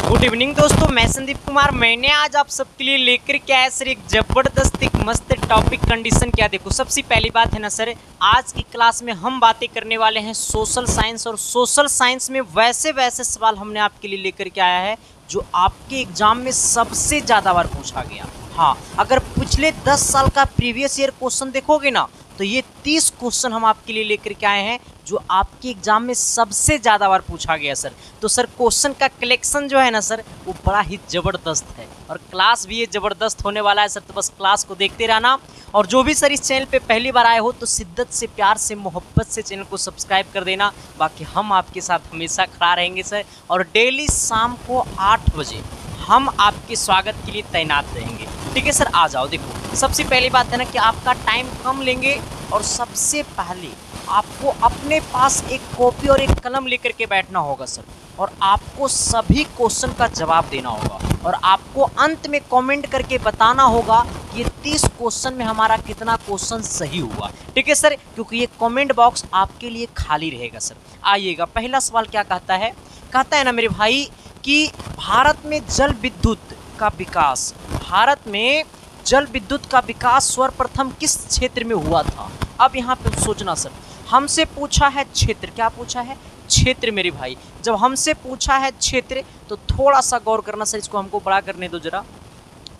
Good evening दोस्तों, मैं संदीप कुमार। मैंने आज आप सबके लिए लेकर के आया सर एक जबरदस्त एक मस्त टॉपिक। कंडीशन क्या देखो, सबसे पहली बात है ना सर, आज की क्लास में हम बातें करने वाले हैं सोशल साइंस। और सोशल साइंस में वैसे सवाल हमने आपके लिए लेकर के आया है जो आपके एग्जाम में सबसे ज़्यादा बार पूछा गया। हाँ, अगर पिछले 10 साल का प्रीवियस ईयर क्वेश्चन देखोगे ना तो ये 30 क्वेश्चन हम आपके लिए लेकर के आए हैं जो आपके एग्जाम में सबसे ज़्यादा बार पूछा गया सर। तो सर क्वेश्चन का कलेक्शन जो है ना सर वो बड़ा ही ज़बरदस्त है और क्लास भी ये ज़बरदस्त होने वाला है सर। तो बस क्लास को देखते रहना। और जो भी सर इस चैनल पे पहली बार आए हो तो शिद्दत से, प्यार से, मोहब्बत से चैनल को सब्सक्राइब कर देना। बाकी हम आपके साथ हमेशा खड़ा रहेंगे सर। और डेली शाम को 8 बजे हम आपके स्वागत के लिए तैनात रहेंगे। ठीक है सर, आ जाओ। देखो, सबसे पहली बात है ना कि आपका टाइम कम लेंगे और सबसे पहले आपको अपने पास एक कॉपी और एक कलम लेकर के बैठना होगा सर। और आपको सभी क्वेश्चन का जवाब देना होगा और आपको अंत में कमेंट करके बताना होगा कि 30 क्वेश्चन में हमारा कितना क्वेश्चन सही हुआ। ठीक है सर, क्योंकि ये कमेंट बॉक्स आपके लिए खाली रहेगा सर। आइएगा, पहला सवाल क्या कहता है? कहता है ना मेरे भाई कि भारत में जल विद्युत का विकास, भारत में जल विद्युत का विकास सर्वप्रथम किस क्षेत्र में हुआ था? अब यहाँ पे सोचना सर, हमसे पूछा है क्षेत्र। क्या पूछा है? क्षेत्र मेरे भाई। जब हमसे पूछा है क्षेत्र तो थोड़ा सा गौर करना सर, इसको हमको बड़ा करने दो जरा।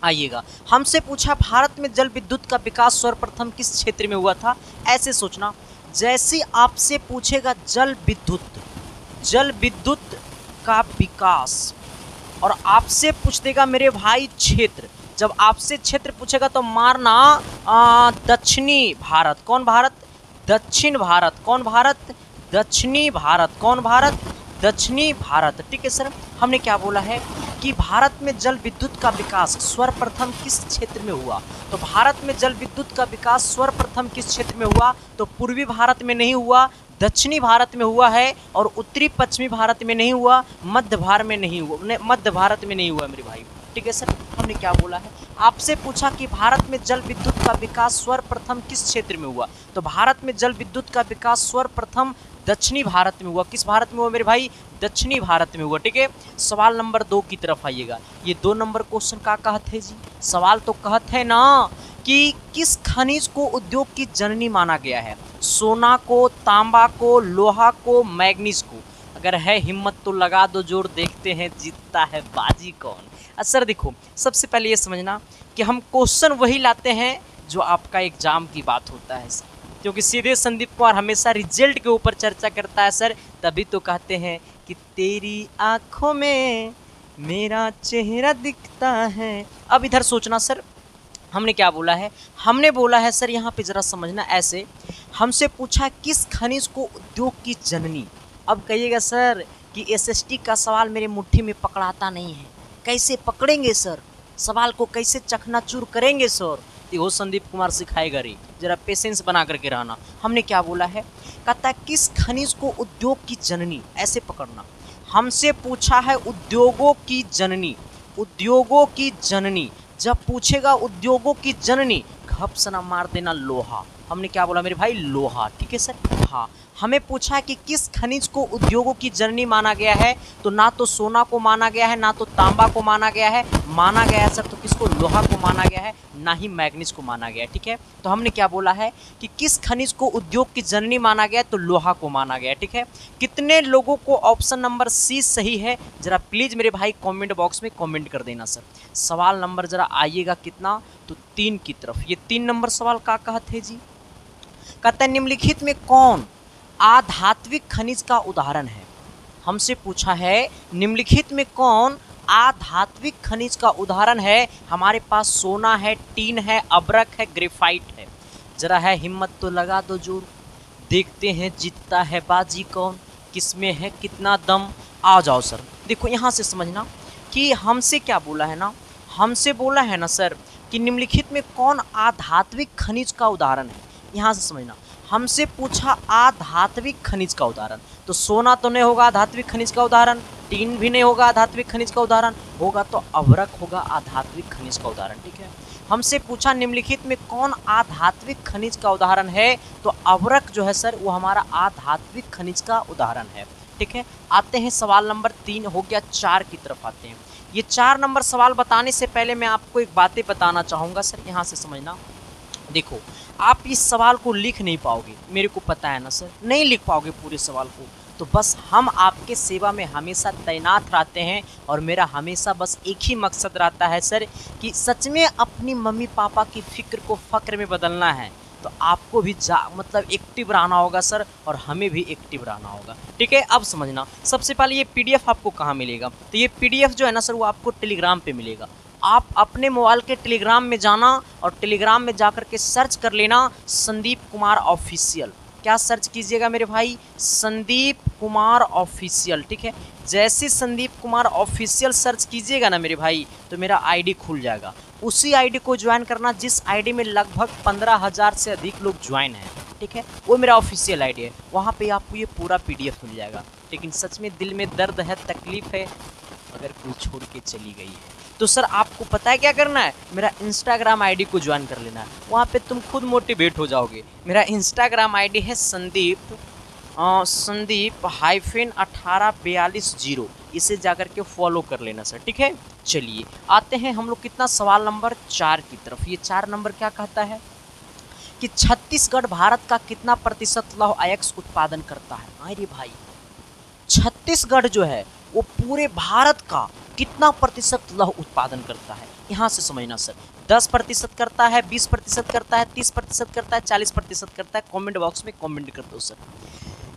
आइएगा, हमसे पूछा भारत में जल विद्युत का विकास सर्वप्रथम किस क्षेत्र में हुआ था। ऐसे सोचना, जैसे आपसे पूछेगा जल विद्युत का विकास और आपसे पूछ देगा मेरे भाई क्षेत्र। जब आपसे क्षेत्र पूछेगा तो मारना दक्षिणी भारत। कौन भारत? दक्षिण भारत। कौन भारत? दक्षिणी भारत। कौन भारत? दक्षिणी भारत। ठीक है सर, हमने क्या बोला है कि भारत में जल विद्युत का विकास सर्वप्रथम किस क्षेत्र में हुआ। तो भारत में जल विद्युत का विकास सर्वप्रथम किस क्षेत्र में हुआ? तो पूर्वी भारत में नहीं हुआ, दक्षिणी भारत में हुआ है। और उत्तरी पश्चिमी भारत में नहीं हुआ, मध्य भारत में नहीं हुआ, मध्य भारत में नहीं हुआ मेरे भाई। ठीक है सर, हमने क्या बोला है? आपसे पूछा कि भारत में जल विद्युत का विकास सर्वप्रथम किस क्षेत्र में हुआ। तो भारत में जल विद्युत का विकास सर्वप्रथम दक्षिणी भारत में हुआ। किस भारत में हुआ मेरे भाई? दक्षिणी भारत में हुआ। ठीक है, सवाल नंबर 2 की तरफ आइएगा। ये 2 नंबर क्वेश्चन का कहत है जी। सवाल तो कहत है ना कि किस खनिज को उद्योग की जननी माना गया है? सोना को, तांबा को, लोहा को, मैग्नीज को? अगर है हिम्मत तो लगा दो जोर, देखते हैं जीतता है बाजी कौन। सर देखो, सबसे पहले ये समझना कि हम क्वेश्चन वही लाते हैं जो आपका एग्जाम की बात होता है सर, क्योंकि सीधे संदीप कुमार हमेशा रिजल्ट के ऊपर चर्चा करता है सर। तभी तो कहते हैं कि तेरी आंखों में मेरा चेहरा दिखता है। अब इधर सोचना सर, हमने क्या बोला है? हमने बोला है सर, यहाँ पे ज़रा समझना ऐसे, हमसे पूछा किस खनिज को उद्योग की जननी। अब कहिएगा सर कि एसएसटी का सवाल मेरे मुट्ठी में पकड़ाता नहीं है। कैसे पकड़ेंगे सर? सवाल को कैसे चकनाचूर करेंगे सर? तो संदीप कुमार सिखाएगा रे, जरा पेशेंस बना करके रहना। हमने क्या बोला है? कहता है किस खनिज को उद्योग की जननी। ऐसे पकड़ना, हमसे पूछा है उद्योगों की जननी। उद्योगों की जननी जब पूछेगा उद्योगों की जननी, घप सना मार देना लोहा। हमने क्या बोला मेरे भाई? लोहा। ठीक है सर। हाँ, हमें पूछा है कि किस खनिज को उद्योगों की जननी माना गया है। तो ना तो सोना को माना गया है, ना तो तांबा को माना गया है। माना गया है सर तो किसको? लोहा को माना गया है, ना ही मैग्नीज को माना गया है। ठीक है, तो हमने क्या बोला है कि किस खनिज को उद्योग की जननी माना गया है? तो लोहा को माना गया है। ठीक है, कितने लोगों को ऑप्शन नंबर सी सही है? जरा प्लीज़ मेरे भाई कॉमेंट बॉक्स में कॉमेंट कर देना सर। सवाल नंबर जरा आइएगा कितना, तो 3 की तरफ। ये 3 नंबर सवाल का कहत है जी। कहता है निम्नलिखित में कौन आधात्विक खनिज का उदाहरण है? हमसे पूछा है निम्नलिखित में कौन आधात्विक खनिज का उदाहरण है। हमारे पास सोना है, टीन है, अब्रक है, ग्रेफाइट है। जरा है हिम्मत तो लगा दो जोर, देखते हैं जीतता है बाजी कौन, किसमें है कितना दम। आ जाओ सर, देखो यहाँ से समझना कि हमसे क्या बोला है ना, हमसे बोला है ना सर कि निम्नलिखित में कौन आधात्विक खनिज का उदाहरण है। यहाँ से समझना, हमसे पूछा आधात्विक खनिज का उदाहरण। तो सोना तो नहीं होगा आधात्विक खनिज का उदाहरण, टीन भी नहीं होगा आधात्विक खनिज का उदाहरण, होगा तो अब्रक होगा आधात्विक खनिज का उदाहरण। ठीक है, हमसे पूछा निम्नलिखित में कौन आधात्विक खनिज का उदाहरण है। तो अब्रक जो है सर वो हमारा आधात्विक खनिज का उदाहरण है। ठीक है, आते हैं सवाल नंबर 3 हो गया, 4 की तरफ आते हैं। ये 4 नंबर सवाल बताने से पहले मैं आपको एक बातें बताना चाहूँगा सर, यहाँ से समझना। देखो, आप इस सवाल को लिख नहीं पाओगे, मेरे को पता है ना सर, नहीं लिख पाओगे पूरे सवाल को, तो बस हम आपके सेवा में हमेशा तैनात रहते हैं और मेरा हमेशा बस एक ही मकसद रहता है सर कि सच में अपनी मम्मी पापा की फ़िक्र को फ़क्र में बदलना है। तो आपको भी मतलब एक्टिव रहना होगा सर, और हमें भी एक्टिव रहना होगा, ठीक है। अब समझना, सबसे पहले ये पीडीएफ आपको कहाँ मिलेगा, तो ये पीडीएफ जो है ना सर वो आपको टेलीग्राम पे मिलेगा। आप अपने मोबाइल के टेलीग्राम में जाना और टेलीग्राम में जाकर के सर्च कर लेना संदीप कुमार ऑफिशियल। क्या सर्च कीजिएगा मेरे भाई, संदीप कुमार ऑफिशियल, ठीक है। जैसे संदीप कुमार ऑफिशियल सर्च कीजिएगा ना मेरे भाई, तो मेरा आईडी खुल जाएगा। उसी आईडी को ज्वाइन करना जिस आईडी में लगभग 15,000 से अधिक लोग ज्वाइन हैं, ठीक है, वो मेरा ऑफिशियल आईडी है। वहाँ पे आपको ये पूरा पीडीएफ मिल जाएगा। लेकिन सच में दिल में दर्द है, तकलीफ है, अगर कोई छोड़ के चली गई है तो सर आपको पता है क्या करना है, मेरा इंस्टाग्राम आईडी को ज्वाइन कर लेना है। वहाँ पे तुम खुद मोटिवेट हो जाओगे। मेरा इंस्टाग्राम आईडी है संदीप -1842, इसे जाकर के फॉलो कर लेना सर, ठीक है। चलिए आते हैं हम लोग कितना, सवाल नंबर 4 की तरफ। ये 4 नंबर क्या कहता है कि छत्तीसगढ़ भारत का कितना प्रतिशत लौह अयस्क उत्पादन करता है। अरे भाई, छत्तीसगढ़ जो है वो पूरे भारत का कितना प्रतिशत लौह उत्पादन करता है, यहाँ से समझना सर। 10% करता है, 20% करता है, 30% करता है, 40% करता है। कमेंट बॉक्स में कमेंट कर दो सर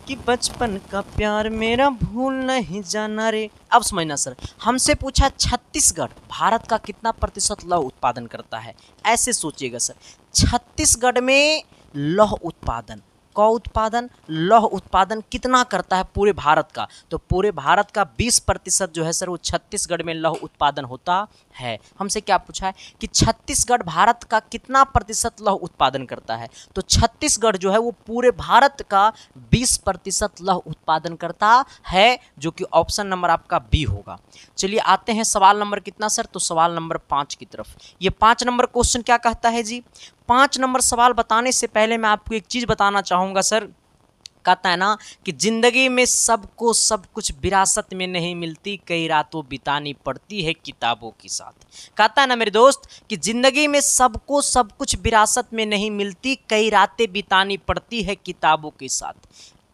कि बचपन का प्यार मेरा भूल नहीं जाना रे। अब समझना सर, हमसे पूछा छत्तीसगढ़ भारत का कितना प्रतिशत लौह उत्पादन करता है। ऐसे सोचिएगा सर, छत्तीसगढ़ में लौह उत्पादन, लौह उत्पादन कितना करता है पूरे भारत का, तो पूरे भारत का 20% जो है सर वो छत्तीसगढ़ में लौह उत्पादन होता है। हमसे क्या पूछा है कि छत्तीसगढ़ भारत का कितना प्रतिशत लौह उत्पादन करता है, तो छत्तीसगढ़ जो है वो पूरे भारत का 20% लौह उत्पादन करता है, जो कि ऑप्शन नंबर आपका बी होगा। चलिए आते हैं सवाल नंबर कितना सर, तो सवाल नंबर 5 की तरफ। ये 5 नंबर क्वेश्चन क्या कहता है जी, 5 नंबर सवाल बताने से पहले मैं आपको एक चीज़ बताना चाहूँगा सर। कहता है ना कि जिंदगी में सबको सब कुछ विरासत में नहीं मिलती, कई रातों बितानी पड़ती है किताबों के साथ। कहता है ना मेरे दोस्त कि जिंदगी में सबको सब कुछ विरासत में नहीं मिलती, कई रातें बितानी पड़ती है किताबों के साथ।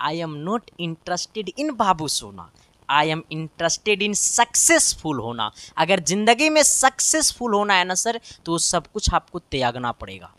I am not interested in बाबू सोना, I am interested in successful होना। अगर जिंदगी में सक्सेसफुल होना है ना सर, तो सब कुछ आपको त्यागना पड़ेगा।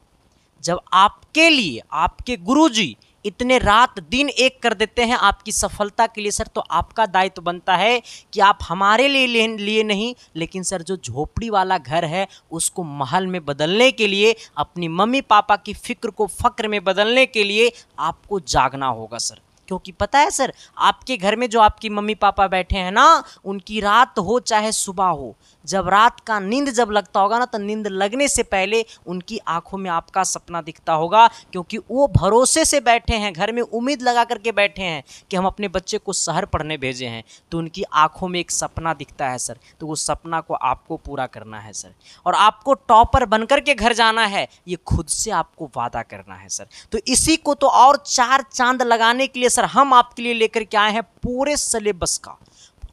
जब आपके लिए आपके गुरुजी इतने रात दिन एक कर देते हैं आपकी सफलता के लिए सर, तो आपका दायित्व बनता है कि आप हमारे लिए नहीं, लेकिन सर जो झोपड़ी वाला घर है उसको महल में बदलने के लिए, अपनी मम्मी पापा की फिक्र को फक्र में बदलने के लिए आपको जागना होगा सर। क्योंकि पता है सर, आपके घर में जो आपकी मम्मी पापा बैठे हैं ना, उनकी रात हो चाहे सुबह हो, जब रात का नींद जब लगता होगा ना, तो नींद लगने से पहले उनकी आंखों में आपका सपना दिखता होगा। क्योंकि वो भरोसे से बैठे हैं, घर में उम्मीद लगा करके बैठे हैं कि हम अपने बच्चे को शहर पढ़ने भेजे हैं, तो उनकी आंखों में एक सपना दिखता है सर। तो वो सपना को आपको पूरा करना है सर, और आपको टॉपर बनकर के घर जाना है, ये खुद से आपको वादा करना है सर। तो इसी को तो और 4 चांद लगाने के लिए सर हम आपके लिए लेकर के आए हैं पूरे सिलेबस का,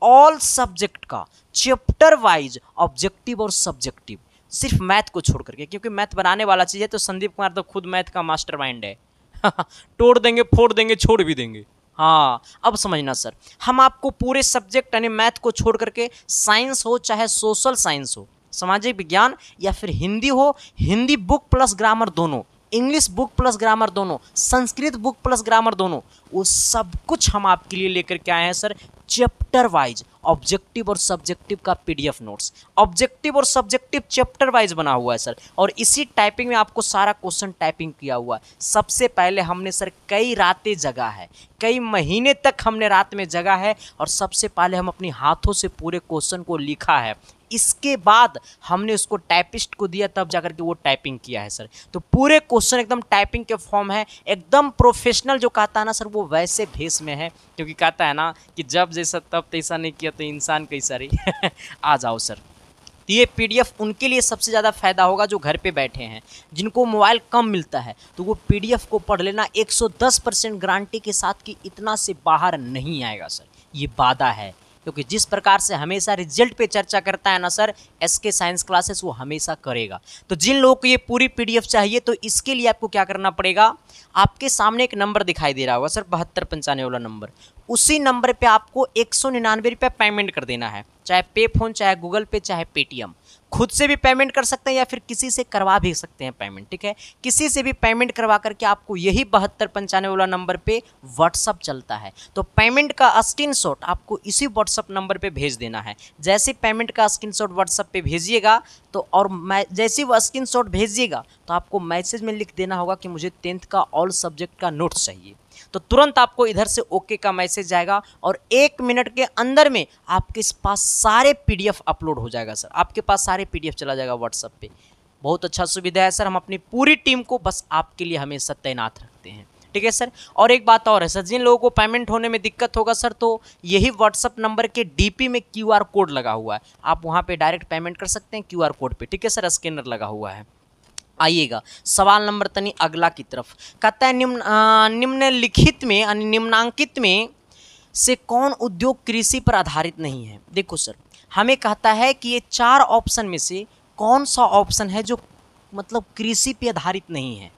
ऑल सब्जेक्ट का, चैप्टर वाइज ऑब्जेक्टिव और सब्जेक्टिव, सिर्फ मैथ को छोड़ करके। क्योंकि मैथ बनाने वाला चीज़ है, तो संदीप कुमार तो खुद मैथ का मास्टरमाइंड है। तोड़ देंगे, फोड़ देंगे, छोड़ भी देंगे। हाँ, अब समझना सर, हम आपको पूरे सब्जेक्ट यानी मैथ को छोड़ करके, साइंस हो चाहे सोशल साइंस हो, सामाजिक विज्ञान या फिर हिंदी हो, हिंदी बुक प्लस ग्रामर दोनों, इंग्लिश बुक प्लस ग्रामर दोनों, संस्कृत बुक प्लस ग्रामर दोनों, वो सब कुछ हम आपके लिए लेकर के आए हैं सर। चैप्टर वाइज ऑब्जेक्टिव और सब्जेक्टिव का पीडीएफ नोट्स, ऑब्जेक्टिव और सब्जेक्टिव चैप्टर वाइज बना हुआ है सर। और इसी टाइपिंग में आपको सारा क्वेश्चन टाइपिंग किया हुआ है। सबसे पहले हमने सर कई रातें जगा है, कई महीने तक हमने रात में जगा है, और सबसे पहले हम अपनी हाथों से पूरे क्वेश्चन को लिखा है। इसके बाद हमने उसको टाइपिस्ट को दिया, तब जाकर के वो टाइपिंग किया है सर। तो पूरे क्वेश्चन एकदम टाइपिंग के फॉर्म है, एकदम प्रोफेशनल जो कहता है ना सर, वो वैसे भेस में है। क्योंकि कहता है ना कि जब जैसा तब तैसा नहीं किया तो इंसान कैसा रही। आ जाओ सर। तो ये पीडीएफ उनके लिए सबसे ज़्यादा फ़ायदा होगा जो घर पे बैठे हैं, जिनको मोबाइल कम मिलता है, तो वो पीडीएफ को पढ़ लेना। 110% गारंटी के साथ कि इतना से बाहर नहीं आएगा सर, ये वादा है, क्योंकि जिस प्रकार से हमेशा रिजल्ट पे चर्चा करता है ना सर एसके साइंस क्लासेस, वो हमेशा करेगा। तो जिन लोगों को ये पूरी पीडीएफ चाहिए तो इसके लिए आपको क्या करना पड़ेगा, आपके सामने एक नंबर दिखाई दे रहा होगा सर 7295 वाला नंबर, उसी नंबर पे आपको 199 रुपये पेमेंट कर देना है, चाहे पे फोन, चाहे गूगल पे, चाहे पेटीएम। खुद से भी पेमेंट कर सकते हैं या फिर किसी से करवा भी सकते हैं पेमेंट, ठीक है। किसी से भी पेमेंट करवा करके आपको यही 7295 वाला नंबर पे व्हाट्सअप चलता है, तो पेमेंट का स्क्रीनशॉट आपको इसी व्हाट्सअप नंबर पे भेज देना है। जैसे पेमेंट का स्क्रीनशॉट व्हाट्सअप पे भेजिएगा तो और जैसे वो स्क्रीनशॉट भेजिएगा तो आपको मैसेज में लिख देना होगा कि मुझे 10th का ऑल सब्जेक्ट का नोट्स चाहिए, तो तुरंत आपको इधर से ओके का मैसेज आएगा और 1 मिनट के अंदर में आपके पास सारे पीडीएफ अपलोड हो जाएगा सर, आपके पास सारे पीडीएफ चला जाएगा व्हाट्सएप पे। बहुत अच्छा सुविधा है सर, हम अपनी पूरी टीम को बस आपके लिए हमेशा तैनात रखते हैं, ठीक है सर। और एक बात और है सर, जिन लोगों को पेमेंट होने में दिक्कत होगा सर, तो यही व्हाट्सएप नंबर के डीपी में क्यूआर कोड लगा हुआ है, आप वहाँ पे डायरेक्ट पेमेंट कर सकते हैं क्यूआर कोड पे, ठीक है सर, स्कैनर लगा हुआ है। आइएगा सवाल नंबर तनी अगला की तरफ, कहता है निम्नलिखित में निम्नांकित में से कौन उद्योग कृषि पर आधारित नहीं है। देखो सर, हमें कहता है कि ये 4 ऑप्शन में से कौन सा ऑप्शन है जो मतलब कृषि पे आधारित नहीं है,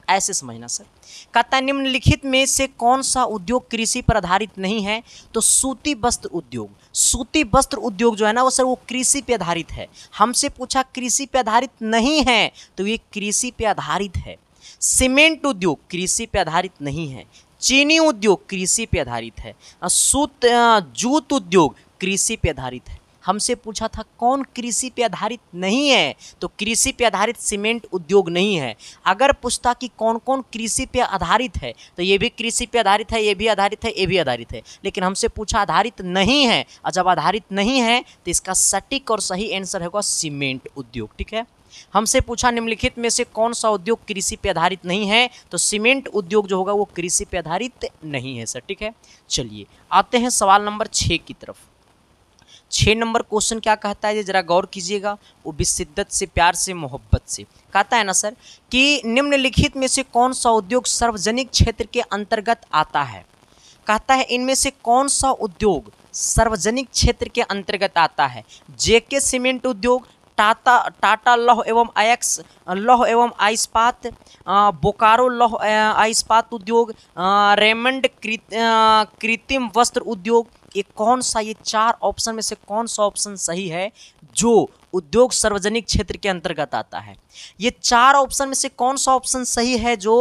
ऐसे समझना सर। कहता है निम्नलिखित में से कौन सा उद्योग कृषि पर आधारित नहीं है, तो सूती वस्त्र उद्योग। सूती वस्त्र उद्योग जो है ना वो सर वो कृषि पे आधारित है। हमसे पूछा कृषि पे आधारित नहीं है तो ये कृषि पे आधारित है। सीमेंट उद्योग कृषि पे आधारित नहीं है। चीनी उद्योग कृषि पे आधारित है। जूट उद्योग कृषि पे आधारित है। हमसे पूछा था कौन कृषि पे आधारित नहीं है, तो कृषि पे आधारित सीमेंट उद्योग नहीं है। अगर पूछता कि कौन कौन कृषि पे आधारित है, तो ये भी कृषि पे आधारित है, ये भी आधारित है, ये भी आधारित है, लेकिन हमसे पूछा आधारित नहीं है, और जब आधारित नहीं है तो इसका सटीक और सही आंसर होगा सीमेंट उद्योग, ठीक है। हमसे पूछा निम्नलिखित में से कौन सा उद्योग कृषि पे आधारित नहीं है, तो सीमेंट उद्योग जो होगा वो कृषि पे आधारित नहीं है सर, ठीक है। चलिए आते हैं सवाल नंबर 6 की तरफ। 6 नंबर क्वेश्चन क्या कहता है, जरा गौर कीजिएगा, वो भी शिद्दत से, प्यार से, मोहब्बत से। कहता है ना सर कि निम्नलिखित में से कौन सा उद्योग सार्वजनिक क्षेत्र के अंतर्गत आता है। कहता है इनमें से कौन सा उद्योग सार्वजनिक क्षेत्र के अंतर्गत आता है। जेके सीमेंट उद्योग, टाटा लौह एवं इस्पात, बोकारो लौह इस्पात उद्योग, रेमंड कृत्रिम वस्त्र उद्योग। ये कौन सा, ये 4 ऑप्शन में से कौन सा ऑप्शन सही है जो उद्योग सार्वजनिक क्षेत्र के अंतर्गत आता है। ये 4 ऑप्शन में से कौन सा ऑप्शन सही है जो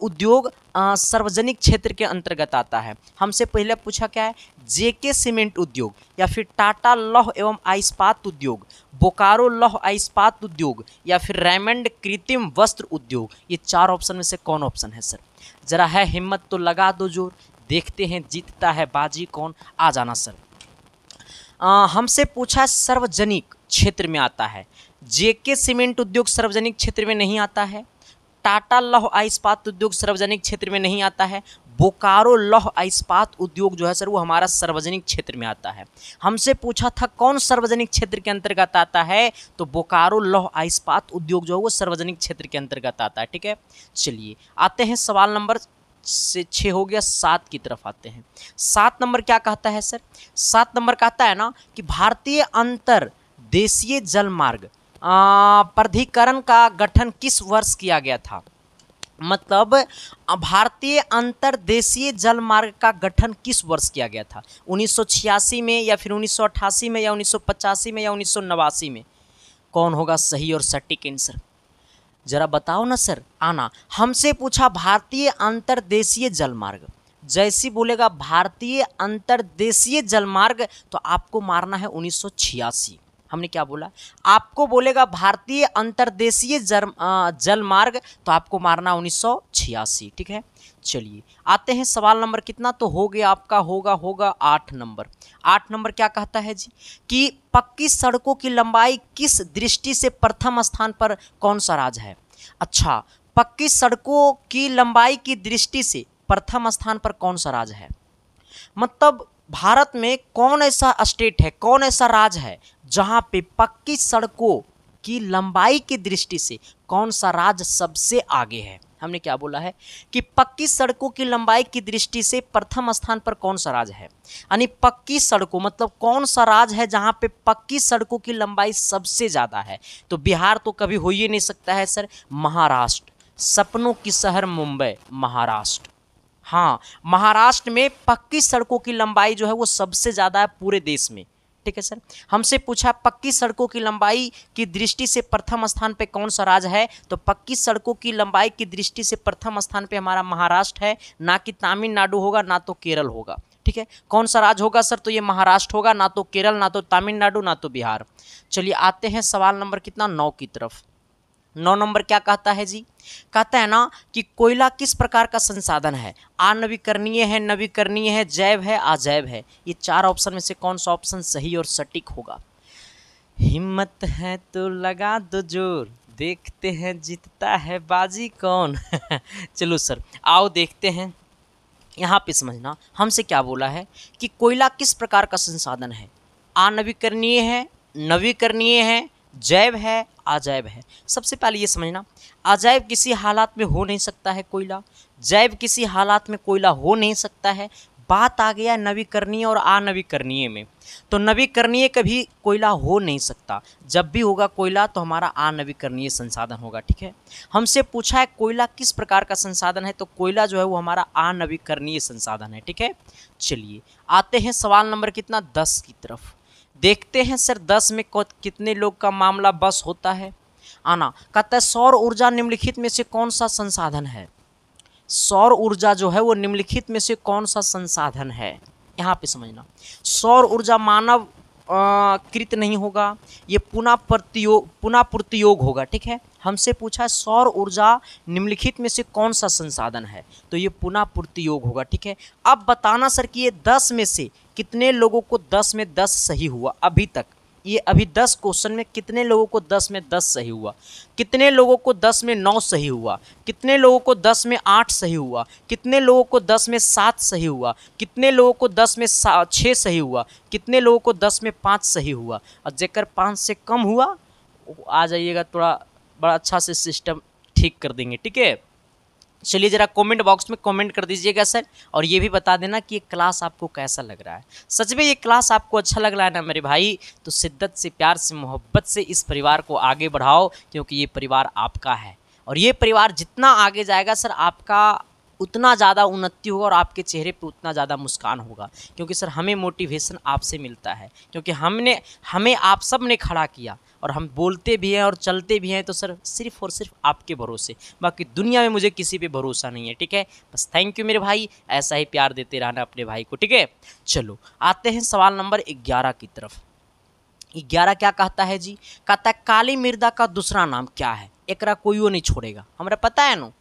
उद्योग सार्वजनिक क्षेत्र के अंतर्गत आता है। हमसे पहले पूछा क्या है, जेके सीमेंट उद्योग या फिर टाटा लौह एवं इस्पात उद्योग, बोकारो लौह इस्पात उद्योग या फिर रेमंड कृत्रिम वस्त्र उद्योग। ये 4 ऑप्शन में से कौन ऑप्शन है सर। जरा है हिम्मत तो लगा दो जोर, देखते हैं जीतता है बाजी कौन। आ जाना सर। हमसे पूछा सार्वजनिक क्षेत्र में आता है। जेके सीमेंट उद्योग सार्वजनिक क्षेत्र में नहीं आता है। टाटा लौह इस्पात उद्योग सार्वजनिक क्षेत्र में नहीं आता है। बोकारो लौह इस्पात उद्योग जो है सर वो हमारा सार्वजनिक क्षेत्र में आता है। हमसे पूछा था कौन सार्वजनिक क्षेत्र के अंतर्गत आता है, तो बोकारो लौह इस्पात उद्योग जो है वो सार्वजनिक क्षेत्र के अंतर्गत आता है, ठीक है। चलिए आते हैं सवाल नंबर से 6 हो गया, 7 की तरफ आते हैं। 7 नंबर क्या कहता है सर, 7 नंबर कहता है ना कि भारतीय अंतरदेशीय जलमार्ग प्राधिकरण का गठन किस वर्ष किया गया था। मतलब भारतीय अंतरदेशीय जलमार्ग का गठन किस वर्ष किया गया था, 1986 में या फिर 1988 में या 1985 में या 1989 में। कौन होगा सही और सटीक आंसर, जरा बताओ ना सर। आना, हमसे पूछा भारतीय अंतरदेशीय जलमार्ग, जैसी बोलेगा भारतीय अंतरदेशीय जलमार्ग तो आपको मारना है 1986। हमने क्या बोला, आपको बोलेगा भारतीय अंतरदेशीय जलमार्ग तो आपको मारना 1986, ठीक है। चलिए आते हैं सवाल नंबर कितना तो हो गया आपका, होगा 8 नंबर। 8 नंबर क्या कहता है जी कि पक्की सड़कों की लंबाई किस दृष्टि से प्रथम स्थान पर कौन सा राज्य है। अच्छा, पक्की सड़कों की लंबाई की दृष्टि से प्रथम स्थान पर कौन सा राज्य है, मतलब भारत में कौन ऐसा स्टेट है, कौन ऐसा राज्य है जहां पे पक्की सड़कों की लंबाई की दृष्टि से कौन सा राज्य सबसे आगे है। हमने क्या बोला है कि पक्की सड़कों की लंबाई की दृष्टि से प्रथम स्थान पर कौन सा राज्य है। यानी पक्की सड़कों मतलब कौन सा राज्य है जहां पे पक्की सड़कों की लंबाई सबसे ज्यादा है। तो बिहार तो कभी हो ही नहीं सकता है सर। महाराष्ट्र, सपनों की शहर मुंबई, महाराष्ट्र। हाँ, महाराष्ट्र में पक्की सड़कों की लंबाई जो है वो सबसे ज्यादा है पूरे देश में। ठीक है सर। हमसे पूछा पक्की सड़कों की लंबाई की दृष्टि से प्रथम स्थान पे कौन सा राज्य है। तो पक्की सड़कों की लंबाई की दृष्टि से प्रथम स्थान पे हमारा महाराष्ट्र है, ना कि तमिलनाडु होगा ना तो केरल होगा। ठीक है, कौन सा राज्य होगा सर। तो ये महाराष्ट्र होगा, ना तो केरल, ना तो तमिलनाडु, ना तो बिहार। चलिए आते हैं सवाल नंबर कितना 9 की तरफ। 9 नंबर क्या कहता है जी। कहता है ना कि कोयला किस प्रकार का संसाधन है। अनवीकरणीय है, नवीकरणीय है, जैव है, अजैव है। ये 4 ऑप्शन में से कौन सा ऑप्शन सही और सटीक होगा। हिम्मत है तो लगा दो जोर, देखते हैं जीतता है बाजी कौन। चलो सर आओ देखते हैं। यहाँ पे समझना हमसे क्या बोला है कि कोयला किस प्रकार का संसाधन है। अनवीकरणीय है, नवीकरणीय है, जैव है, अजैव है। सबसे पहले ये समझना अजैव किसी हालात में हो नहीं सकता है कोयला, जैव किसी हालात में कोयला हो नहीं सकता है। बात आ गया नवीकरणीय और अनवीकरणीय में। तो नवीकरणीय कभी कोयला हो नहीं सकता, जब भी होगा कोयला तो हमारा अनवीकरणीय संसाधन होगा। ठीक है, हमसे पूछा है कोयला किस प्रकार का संसाधन है, तो कोयला जो है वो हमारा अनवीकरणीय संसाधन है। ठीक है, चलिए आते हैं सवाल नंबर कितना 10 की तरफ। देखते हैं सर 10 में कितने लोग का मामला बस होता है। आना कहता है सौर ऊर्जा निम्नलिखित में से कौन सा संसाधन है। सौर ऊर्जा जो है वो निम्नलिखित में से कौन सा संसाधन है। यहाँ पे समझना सौर ऊर्जा मानव कृत नहीं होगा, ये पुनः पूर्तियोग होगा। ठीक है, हमसे पूछा है सौर ऊर्जा निम्नलिखित में से कौन सा संसाधन है, तो ये पुनः पूर्तियोग होगा। ठीक है, अब बताना सर कि ये 10 में से कितने लोगों को 10 में 10 सही हुआ अभी तक। ये अभी 10 क्वेश्चन में कितने लोगों को 10 में 10 सही हुआ, कितने लोगों को 10 में 9 सही हुआ, कितने लोगों को 10 में 8 सही हुआ, कितने लोगों को 10 में 7 सही हुआ, कितने लोगों को 10 में 6 सही हुआ, कितने लोगों को 10 में 5 सही हुआ। और जेकर 5 से कम हुआ आ जाइएगा, थोड़ा बड़ा अच्छा से सिस्टम ठीक कर देंगे। ठीक है, चलिए जरा कमेंट बॉक्स में कमेंट कर दीजिएगा सर, और ये भी बता देना कि ये क्लास आपको कैसा लग रहा है। सच में ये क्लास आपको अच्छा लग रहा है ना मेरे भाई, तो शिद्दत से, प्यार से, मोहब्बत से इस परिवार को आगे बढ़ाओ, क्योंकि ये परिवार आपका है। और ये परिवार जितना आगे जाएगा सर आपका उतना ज़्यादा उन्नति होगा और आपके चेहरे पे उतना ज़्यादा मुस्कान होगा, क्योंकि सर हमें मोटिवेशन आपसे मिलता है, क्योंकि हमें आप सब ने खड़ा किया और हम बोलते भी हैं और चलते भी हैं तो सर सिर्फ और सिर्फ आपके भरोसे, बाकी दुनिया में मुझे किसी पे भरोसा नहीं है। ठीक है, बस थैंक यू मेरे भाई, ऐसा ही प्यार देते रहना अपने भाई को। ठीक है, चलो आते हैं सवाल नंबर 11 की तरफ। 11 क्या कहता है जी। कहता है काली मृदा का दूसरा नाम क्या है। एकरा कोईओ नहीं छोड़ेगा, हमारा पता है ना,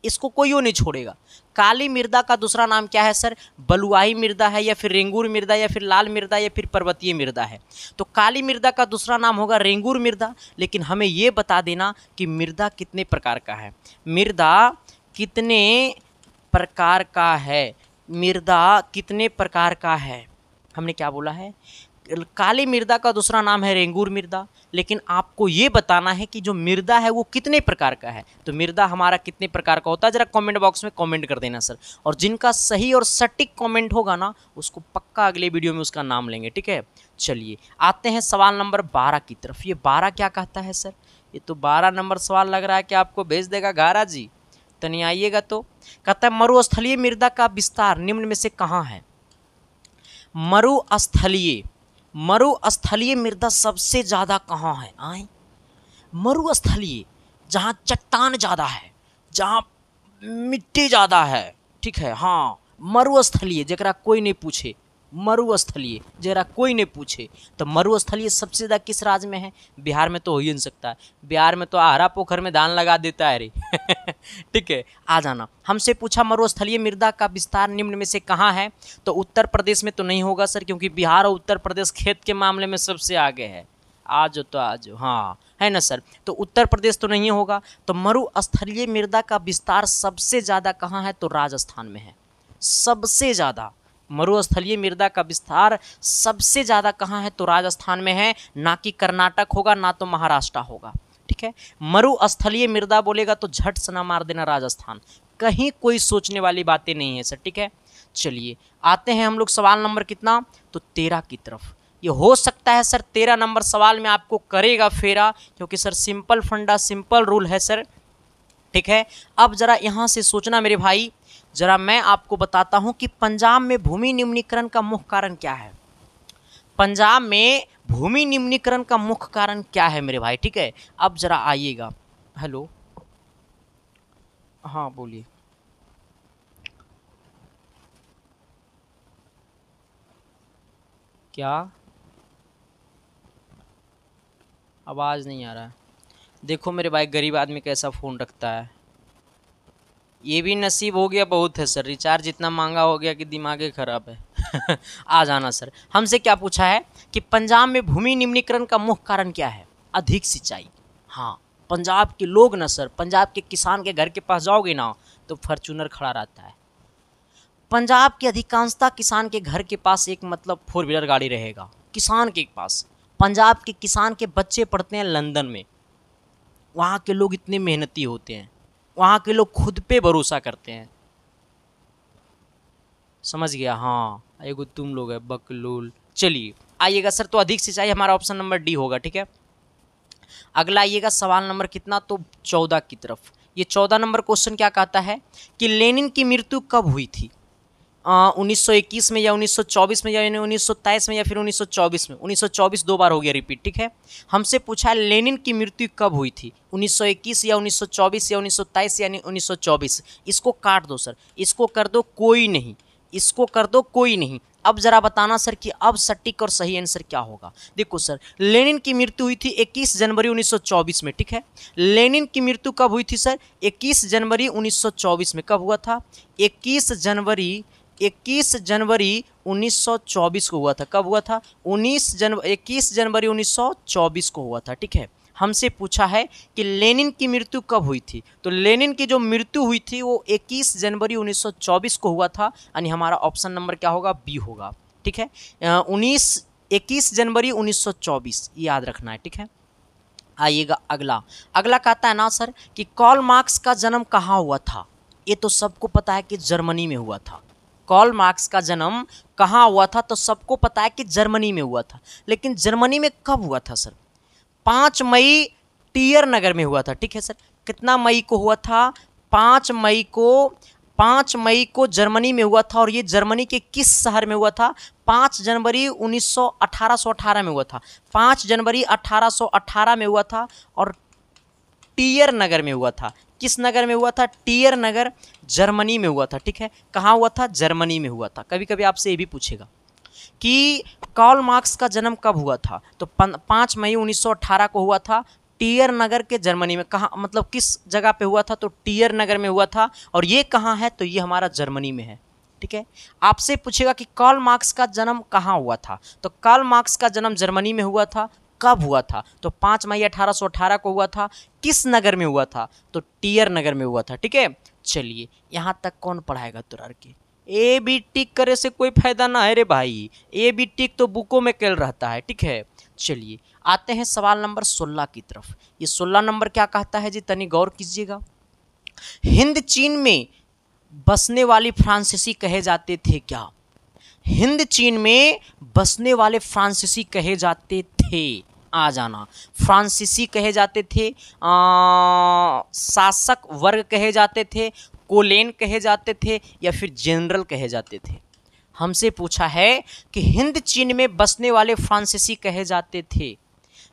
इसको कोईओ नहीं छोड़ेगा। काली मृदा का दूसरा नाम क्या है सर। बलुआही मृदा है, या फिर रेंगूर मृदा, या फिर लाल मृदा, या फिर पर्वतीय मृदा है। तो काली मृदा का दूसरा नाम होगा रेंगूर मृदा। लेकिन हमें ये बता देना कि मृदा कितने प्रकार का है। मृदा कितने प्रकार का है, मृदा कितने प्रकार का है। हमने क्या बोला है, काली मृदा का दूसरा नाम है रेंगूर मृदा। लेकिन आपको ये बताना है कि जो मृदा है वो कितने प्रकार का है। तो मृदा हमारा कितने प्रकार का होता है, जरा कमेंट बॉक्स में कमेंट कर देना सर। और जिनका सही और सटीक कमेंट होगा ना, उसको पक्का अगले वीडियो में उसका नाम लेंगे। ठीक है, चलिए आते हैं सवाल नंबर 12 की तरफ। ये 12 क्या कहता है सर। ये तो 12 नंबर सवाल लग रहा है कि आपको भेज देगा घारा जी, तनी आइएगा। तो कहता है मरुस्थलीय मृदा का विस्तार निम्न में से कहाँ है। मरुस्थलीय मृदा सबसे ज़्यादा कहाँ है। आए मरुस्थलीय, जहाँ चट्टान ज़्यादा है, जहाँ मिट्टी ज़्यादा है। ठीक है, हाँ मरुस्थलीय, जरा कोई नहीं पूछे, मरुस्थलीय जरा कोई नहीं पूछे। तो मरुस्थलीय सबसे ज़्यादा किस राज्य में है। बिहार में तो हो ही नहीं सकता है, बिहार में तो आहारा पोखर में धान लगा देता है रे। ठीक है, आ जाना। हमसे पूछा मरुस्थलीय मृदा का विस्तार निम्न में से कहाँ है। तो उत्तर प्रदेश में तो नहीं होगा सर, क्योंकि बिहार और उत्तर प्रदेश खेत के मामले में सबसे आगे है। आज तो आज हाँ है ना सर, तो उत्तर प्रदेश तो नहीं होगा। तो मरुस्थलीय मृदा का विस्तार सबसे ज़्यादा कहाँ है, तो राजस्थान में है। सबसे ज़्यादा मरुस्थलीय मृदा का विस्तार सबसे ज़्यादा कहाँ है, तो राजस्थान में है, ना कि कर्नाटक होगा, ना तो महाराष्ट्र होगा। ठीक है। ठीक है। मरुस्थलीय मृदा बोलेगा तो झट से ना मार देना राजस्थान, कहीं कोई सोचने वाली बातें नहीं है सर, ठीक है। चलिए आते हैं हम लोग सवाल नंबर कितना, तो 13 की तरफ। ये हो सकता है सर 13 नंबर सवाल में आपको करेगा फेरा, क्योंकि सर सिंपल फंडा सिंपल रूल है सर, ठीक है। अब जरा यहां से सोचना मेरे भाई, जरा मैं आपको बताता हूं कि पंजाब में भूमि निम्नीकरण का मुख्य कारण क्या है। पंजाब में भूमि निम्नीकरण का मुख्य कारण क्या है मेरे भाई, ठीक है। अब जरा आइएगा, हेलो, हाँ बोलिए। क्या आवाज नहीं आ रहा है? देखो मेरे भाई गरीब आदमी कैसा फ़ोन रखता है, ये भी नसीब हो गया बहुत है सर, रिचार्ज इतना महंगा हो गया कि दिमाग ही खराब है। आ जाना सर, हमसे क्या पूछा है कि पंजाब में भूमि निम्नीकरण का मुख्य कारण क्या है, अधिक सिंचाई। हाँ, पंजाब के लोग ना सर, पंजाब के किसान के घर के पास जाओगे ना तो फॉर्च्यूनर खड़ा रहता है। पंजाब की अधिकांशता किसान के घर के पास एक मतलब 4 व्हीलर गाड़ी रहेगा किसान के पास। पंजाब के किसान के बच्चे पढ़ते हैं लंदन में, वहाँ के लोग इतने मेहनती होते हैं, वहाँ के लोग खुद पे भरोसा करते हैं, समझ गया। हाँ एगो तुम लोग है बकलूल। चलिए आइएगा सर, तो अधिक सिंचाई हमारा ऑप्शन नंबर डी होगा, ठीक है। अगला आइएगा सवाल नंबर कितना, तो 14 की तरफ। ये 14 नंबर क्वेश्चन क्या कहता है कि लेनिन की मृत्यु कब हुई थी, 1921 में या 1924 में या 1923 में या फिर 1924 में। 1924 दो बार हो गया रिपीट, ठीक है। हमसे पूछा है लेनिन की मृत्यु कब हुई थी, 1921 या 1924 या 1923 या 1924। इसको काट दो सर, इसको कर दो कोई नहीं, इसको कर दो कोई नहीं। अब जरा बताना सर कि अब सटीक और सही आंसर क्या होगा। देखो सर, लेनिन की मृत्यु हुई थी 21 जनवरी 1924 में, ठीक है। लेनिन की मृत्यु कब हुई थी सर, 21 जनवरी 1924 में। कब हुआ था, 21 जनवरी 1924 को हुआ था। कब हुआ था, 21 जनवरी 1924 को हुआ था, ठीक है। हमसे पूछा है कि लेनिन की मृत्यु कब हुई थी, तो लेनिन की जो मृत्यु हुई थी वो 21 जनवरी 1924 को हुआ था, यानी हमारा ऑप्शन नंबर क्या होगा, बी होगा, ठीक है। 21 जनवरी 1924 याद रखना है, ठीक है। आइएगा अगला, अगला कहता है ना सर कि कार्ल मार्क्स का जन्म कहाँ हुआ था। ये तो सबको पता है कि जर्मनी में हुआ था। कार्ल मार्क्स का जन्म कहाँ हुआ था, तो सबको पता है कि जर्मनी में हुआ था, लेकिन जर्मनी में कब हुआ था सर, 5 मई टियर नगर में हुआ था, ठीक है सर। कितना मई को हुआ था, 5 मई को जर्मनी में हुआ था। और ये जर्मनी के किस शहर में हुआ था, 5 जनवरी 1818 में हुआ था। 5 जनवरी 1818 में हुआ था और टियर नगर में हुआ था। किस नगर में हुआ था, टियर नगर, जर्मनी में हुआ था, ठीक है। कहाँ हुआ था, जर्मनी में हुआ था। कभी कभी आपसे ये भी पूछेगा कि कार्ल मार्क्स का जन्म कब हुआ था, तो 5 मई 1918 को हुआ था, टियर नगर के जर्मनी में। कहाँ मतलब किस जगह पे हुआ था, तो टियर नगर में हुआ था। और ये कहाँ है, तो ये हमारा जर्मनी में है, ठीक है। आपसे पूछेगा कि कार्ल मार्क्स का जन्म कहाँ हुआ था, तो कार्ल मार्क्स का जन्म जर्मनी में हुआ था। कब हुआ था, तो 5 मई 1818 को हुआ था। किस नगर में हुआ था, तो टियर नगर में हुआ था, ठीक है। चलिए यहाँ तक कौन पढ़ाएगा तुरार के, ए बी टिक करे से कोई फायदा ना है रे भाई, ए बी टिक तो बुकों में केल रहता है, ठीक है। चलिए आते हैं सवाल नंबर 16 की तरफ। ये 16 नंबर क्या कहता है जी, तनी गौर कीजिएगा। हिंद चीन में बसने वाली फ्रांसीसी कहे जाते थे क्या, हिंद चीन में बसने वाले फ्रांसीसी कहे जाते थे, आ जाना। फ्रांसीसी कहे जाते थे, शासक वर्ग कहे जाते थे, कोलेन कहे जाते थे, या फिर जनरल कहे जाते थे। हमसे पूछा है कि हिंद चीन में बसने वाले फ्रांसीसी कहे जाते थे,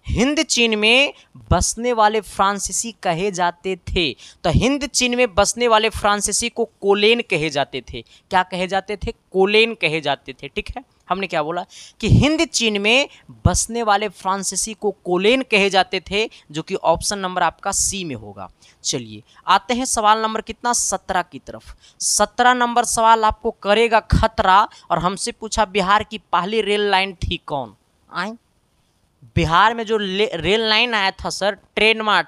हिंद चीन में बसने वाले फ्रांसीसी कहे जाते थे। तो हिंद चीन में बसने वाले फ्रांसीसी को कोलेन कहे जाते थे। क्या कहे जाते थे, कोलेन कहे जाते थे, ठीक है। हमने क्या बोला कि हिंद चीन में बसने वाले फ्रांसीसी को कोलेन कहे जाते थे, जो कि ऑप्शन नंबर आपका सी में होगा। चलिए आते हैं सवाल नंबर कितना, 17 की तरफ। 17 नंबर सवाल आपको करेगा खतरा, और हमसे पूछा बिहार की पहली रेल लाइन थी कौन। आए बिहार में जो रेल लाइन आया था सर, ट्रेन मा,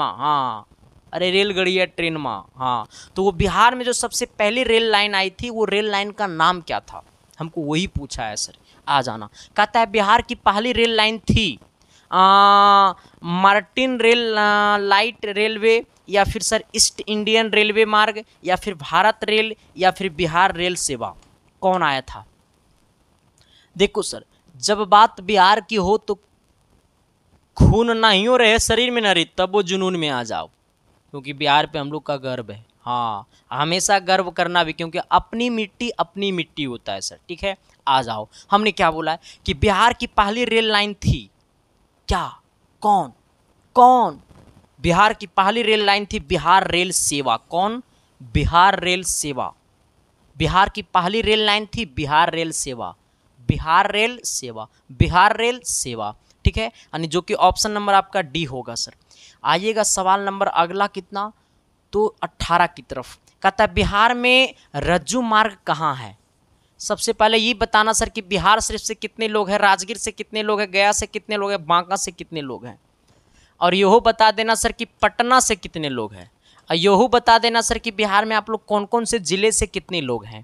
हाँ अरे रेलगाड़ी है ट्रेन मा, हाँ। तो वो बिहार में जो सबसे पहली रेल लाइन आई थी, वो रेल लाइन का नाम क्या था, हमको वही पूछा है सर, आ जाना। कहता है बिहार की पहली रेल लाइन थी मार्टिन लाइट रेलवे, या फिर सर ईस्ट इंडियन रेलवे मार्ग, या फिर भारत रेल, या फिर बिहार रेल सेवा, कौन आया था? देखो सर, जब बात बिहार की हो तो खून नहीं हो रहे शरीर में, न रही तब वो जुनून में आ जाओ, क्योंकि बिहार पे हम लोग का गर्व है। हाँ, हमेशा गर्व करना भी, क्योंकि अपनी मिट्टी होता है सर। ठीक है, आ जाओ। हमने क्या बोला है कि बिहार की पहली रेल लाइन थी क्या? कौन कौन? बिहार की पहली रेल लाइन थी बिहार रेल सेवा। कौन? बिहार रेल सेवा। बिहार की पहली रेल लाइन थी बिहार रेल सेवा, बिहार रेल सेवा, बिहार रेल सेवा। ठीक है, यानी जो कि ऑप्शन नंबर आपका डी होगा सर। आइएगा सवाल नंबर अगला कितना, तो 18 की तरफ। कहता है बिहार में रज्जू मार्ग कहाँ है? सबसे पहले ये बताना सर कि बिहार शरीफ से कितने लोग हैं, राजगीर से कितने लोग हैं, गया से कितने लोग हैं, बांका से कितने लोग हैं, और यहो बता देना सर कि पटना से कितने लोग हैं, और यहो बता देना सर कि बिहार में आप लोग कौन कौन से जिले से कितने लोग हैं।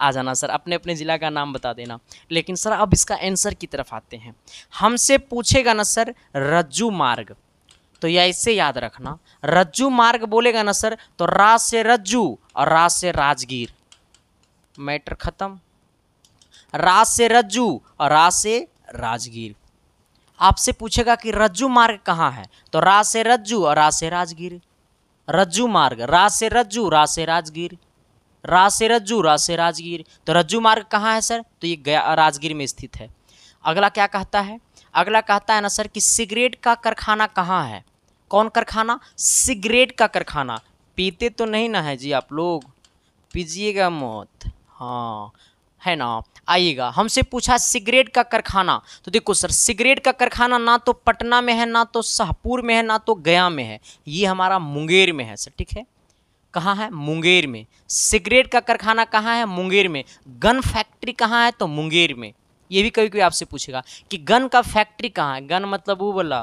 आ जाना सर, अपने अपने जिला का नाम बता देना। लेकिन सर अब इसका आंसर की तरफ आते हैं। हमसे पूछेगा ना सर रज्जू मार्ग, तो ये ऐसे याद रखना, रज्जू मार्ग बोलेगा ना सर तो रा से रज्जू और रा से राजगीर, मैटर खत्म। रा से रज्जू और रा से राजगीर। आपसे पूछेगा कि रज्जू मार्ग कहाँ है, तो रा से रज्जू और रा से राजगीर। रज्जू मार्ग रा से रज्जू रा से राजगीर, रा से रज्जू रा से राजगीर। तो रज्जू मार्ग कहाँ है सर, तो ये गया राजगीर में स्थित है। अगला क्या कहता है? अगला कहता है ना सर कि सिगरेट का कारखाना कहाँ है? कौन कारखाना? सिगरेट का कारखाना। पीते तो नहीं ना है जी आप लोग, पीजिएगा मत, हाँ है ना। आइएगा, हमसे पूछा सिगरेट का कारखाना, तो देखो सर सिगरेट का कारखाना ना तो पटना में है, ना तो शाहपुर में है, ना तो गया में है, ये हमारा मुंगेर में है सर। ठीक है, कहाँ है? मुंगेर में। सिगरेट का कारखाना कहाँ है? मुंगेर में। गन फैक्ट्री कहाँ है? तो मुंगेर में। ये भी कभी कोई आपसे पूछेगा कि गन का फैक्ट्री कहाँ है, गन मतलब वो वाला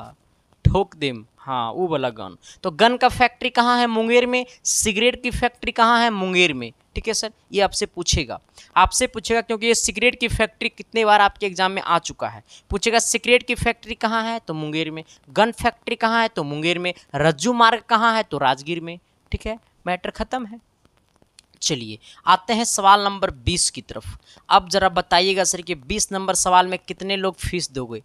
ठोक देम, हाँ वो वाला गन। तो गन का फैक्ट्री कहाँ है? मुंगेर में। सिगरेट की फैक्ट्री कहाँ है? मुंगेर में। ठीक है सर, ये आपसे पूछेगा, आपसे पूछेगा, क्योंकि ये सिगरेट की फैक्ट्री कितने बार आपके एग्जाम में आ चुका है। पूछेगा सिगरेट की फैक्ट्री कहाँ है, तो मुंगेर में। गन फैक्ट्री कहाँ है, तो मुंगेर में। रज्जू मार्ग कहाँ है, तो राजगीर में। ठीक है, मैटर खत्म है। चलिए आते हैं सवाल नंबर 20 की तरफ। अब जरा बताइएगा सर कि 20 नंबर सवाल में कितने लोग फीस दोगे?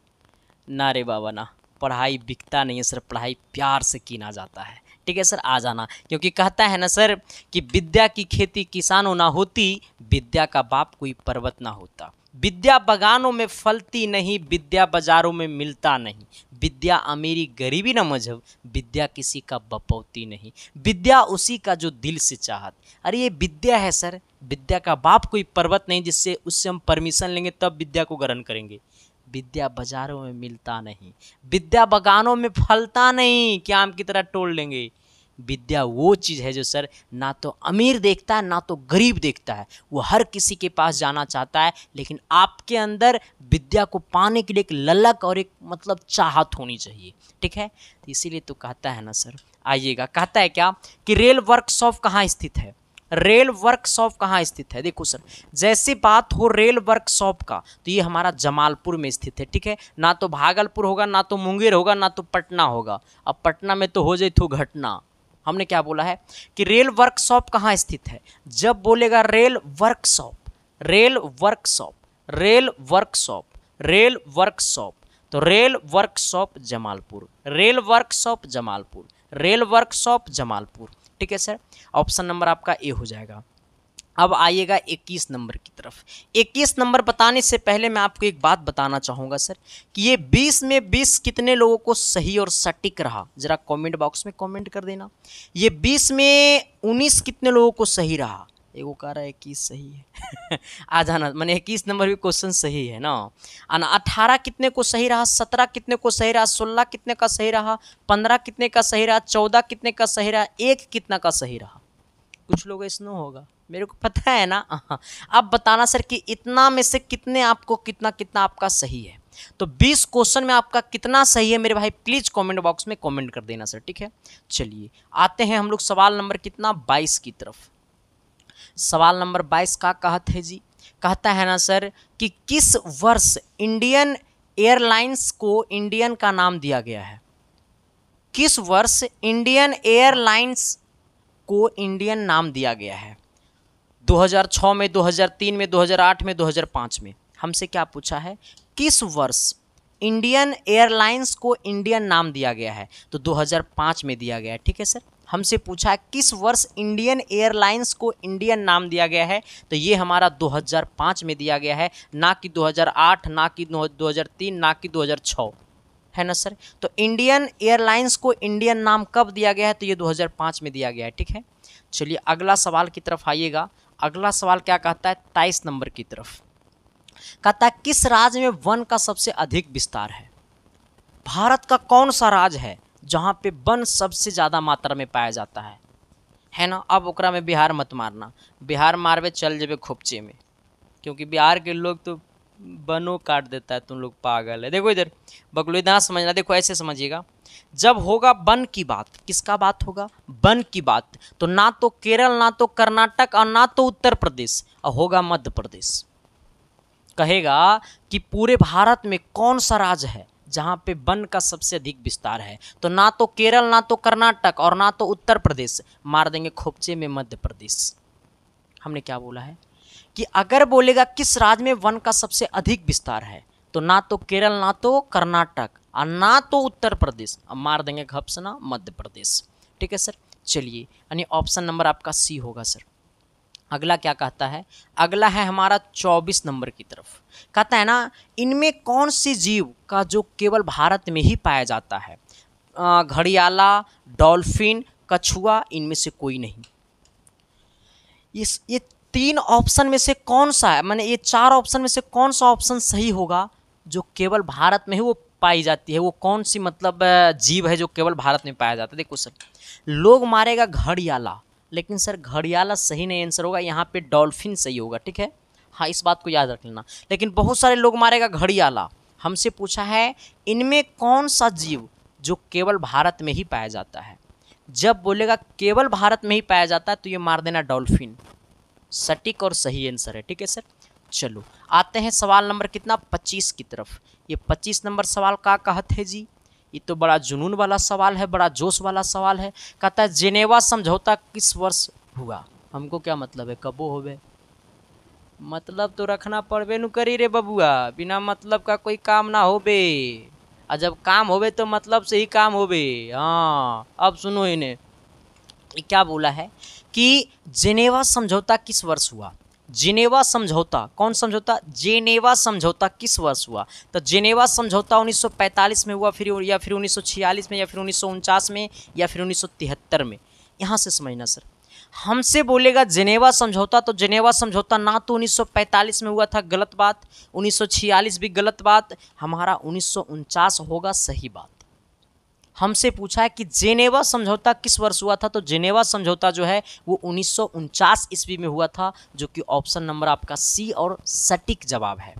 ना रे बाबा ना, पढ़ाई बिकता नहीं है सर, पढ़ाई प्यार से कीना जाता है। ठीक है सर, आ जाना, क्योंकि कहता है ना सर कि विद्या की खेती किसानों ना होती, विद्या का बाप कोई पर्वत ना होता। विद्या बगानों में फलती नहीं, विद्या बाजारों में मिलता नहीं। विद्या अमीरी गरीबी न मजहब, विद्या किसी का बपौती नहीं। विद्या उसी का जो दिल से चाहत। अरे ये विद्या है सर, विद्या का बाप कोई पर्वत नहीं जिससे उससे हम परमिशन लेंगे तब विद्या को ग्रहण करेंगे। विद्या बाजारों में मिलता नहीं, विद्या बगानों में फलता नहीं कि आम की तरह तोड़ लेंगे। विद्या वो चीज़ है जो सर ना तो अमीर देखता है ना तो गरीब देखता है, वो हर किसी के पास जाना चाहता है। लेकिन आपके अंदर विद्या को पाने के लिए एक ललक और एक मतलब चाहत होनी चाहिए। ठीक है, तो इसीलिए तो कहता है ना सर। आइएगा, कहता है क्या कि रेल वर्कशॉप कहाँ स्थित है? रेल वर्कशॉप कहाँ स्थित है? देखो सर, जैसे बात हो रेल वर्कशॉप का तो ये हमारा जमालपुर में स्थित है। ठीक है, ना तो भागलपुर होगा, ना तो मुंगेर होगा, ना तो पटना होगा। अब पटना में तो हो जाए तो घटना। हमने क्या बोला है कि रेल वर्कशॉप कहाँ स्थित है? जब बोलेगा rail workshop, rail workshop, rail workshop, rail workshop, तो rail workshop Jamalpur, rail workshop Jamalpur, rail workshop Jamalpur. ठीक है सर, ऑप्शन नंबर आपका ए हो जाएगा। अब आइएगा 21 नंबर की तरफ। 21 नंबर बताने से पहले मैं आपको एक बात बताना चाहूँगा सर कि ये 20 में 20 कितने लोगों को सही और सटीक रहा, ज़रा कमेंट बॉक्स में कमेंट कर देना। ये 20 में 19 कितने लोगों को सही रहा? एगो कह रहा है 21 सही है आ जाना, मैंने 21 नंबर भी क्वेश्चन सही है ना। 18 कितने को सही रहा, 17 कितने को सही रहा, 16 कितने का सही रहा, 15 कितने का सही रहा, 14 कितने का सही रहा, 1 कितना का सही रहा? कुछ लोग स्नो होगा, मेरे को पता है ना। अब बताना सर कि इतना में से कितने आपको कितना कितना आपका सही है। तो 20 क्वेश्चन में आपका कितना सही है मेरे भाई, प्लीज कमेंट बॉक्स में कमेंट कर देना सर। ठीक है, चलिए आते हैं हम लोग सवाल नंबर कितना 22 की तरफ। सवाल नंबर 22 का कहत है जी, कहता है ना सर कि किस वर्ष इंडियन एयरलाइंस को इंडियन का नाम दिया गया है? किस वर्ष इंडियन एयरलाइंस को इंडियन नाम दिया गया है? 2006 में, 2003 में, 2008 में, 2005 में? हमसे क्या पूछा है? किस वर्ष इंडियन एयरलाइंस को इंडियन नाम दिया गया है? तो 2005 में दिया गया है। ठीक है सर, हमसे पूछा है किस वर्ष इंडियन एयरलाइंस को इंडियन नाम दिया गया है, तो ये हमारा 2005 में दिया गया है, ना कि 2008, ना कि 2003, ना कि 2006, है ना सर। तो इंडियन एयरलाइंस को इंडियन नाम कब दिया गया है? तो ये 2005 में दिया गया है। ठीक है, चलिए अगला सवाल की तरफ आइएगा। अगला सवाल क्या कहता है? 23 नंबर की तरफ कहता है किस राज्य में वन का सबसे अधिक विस्तार है? भारत का कौन सा राज्य है जहां पे वन सबसे ज़्यादा मात्रा में पाया जाता है ना। अब ओकरा में बिहार मत मारना, बिहार मारवे चल जेबे खोपचे में, क्योंकि बिहार के लोग तो वनों काट देता है। तुम लोग पागल है। देखो इधर बगलो, इधर समझना, देखो ऐसे समझिएगा। जब होगा वन की बात, किसका बात होगा? वन की बात, तो ना तो केरल, ना तो कर्नाटक और ना तो उत्तर प्रदेश, और होगा मध्य प्रदेश। कहेगा कि पूरे भारत में कौन सा राज्य है जहां पे वन का सबसे अधिक विस्तार है, तो ना तो केरल, ना तो कर्नाटक और ना तो उत्तर प्रदेश, मार देंगे खोपचे में मध्य प्रदेश। हमने क्या बोला है कि अगर बोलेगा किस राज्य में वन का सबसे अधिक विस्तार है, तो ना तो केरल, ना तो कर्नाटक और ना तो उत्तर प्रदेश, अब मार देंगे घपसना मध्य प्रदेश। ठीक है सर, चलिए यानी ऑप्शन नंबर आपका सी होगा सर। अगला क्या कहता है? अगला है हमारा 24 नंबर की तरफ। कहता है ना, इनमें कौन सी जीव का जो केवल भारत में ही पाया जाता है? घड़ियाला, डॉल्फिन, कछुआ, इनमें से कोई नहीं। ये तीन ऑप्शन में से कौन सा है, माने ये चार ऑप्शन में से कौन सा ऑप्शन सही होगा जो केवल भारत में ही वो पाई जाती है? वो कौन सी मतलब जीव है जो केवल भारत में पाया जाता है? देखो सर, लोग मारेगा घड़ियाला, लेकिन सर घड़ियाला सही नहीं आंसर होगा, यहाँ पे डॉल्फिन सही होगा। ठीक है, हाँ इस बात को याद रख लेना। लेकिन बहुत सारे लोग मारेगा घड़ियाला। हमसे पूछा है इनमें कौन सा जीव जो केवल भारत में ही पाया जाता है? जब बोलेगा केवल भारत में ही पाया जाता है तो ये मार देना डॉल्फिन, सटीक और सही आंसर है। ठीक है सर, चलो आते हैं सवाल नंबर कितना, 25 की तरफ। ये 25 नंबर सवाल का कहत है जी, ये तो बड़ा जुनून वाला सवाल है, बड़ा जोश वाला सवाल है। कहता है जेनेवा समझौता किस वर्ष हुआ? हमको क्या मतलब है, कबो होवे? मतलब तो रखना पड़बे नु करी रे बबुआ, बिना मतलब का कोई काम ना होबे, और जब काम होबे तो मतलब से ही काम होबे। हाँ अब सुनो इन्हें, क्या बोला है कि जेनेवा समझौता किस वर्ष हुआ? जेनेवा समझौता, कौन समझौता? जेनेवा समझौता किस वर्ष हुआ? तो जेनेवा समझौता 1945 में हुआ, फिर या फिर 1946 में, या फिर 1949 में, या फिर 1973 में। यहाँ से समझना सर, हमसे बोलेगा जेनेवा समझौता, तो जेनेवा समझौता ना तो 1945 में हुआ था, गलत बात। 1946 भी गलत बात, हमारा 1949 होगा सही बात। हमसे पूछा है कि जेनेवा समझौता किस वर्ष हुआ था, तो जेनेवा समझौता जो है वो 1949 ईस्वी में हुआ था, जो कि ऑप्शन नंबर आपका सी और सटीक जवाब है।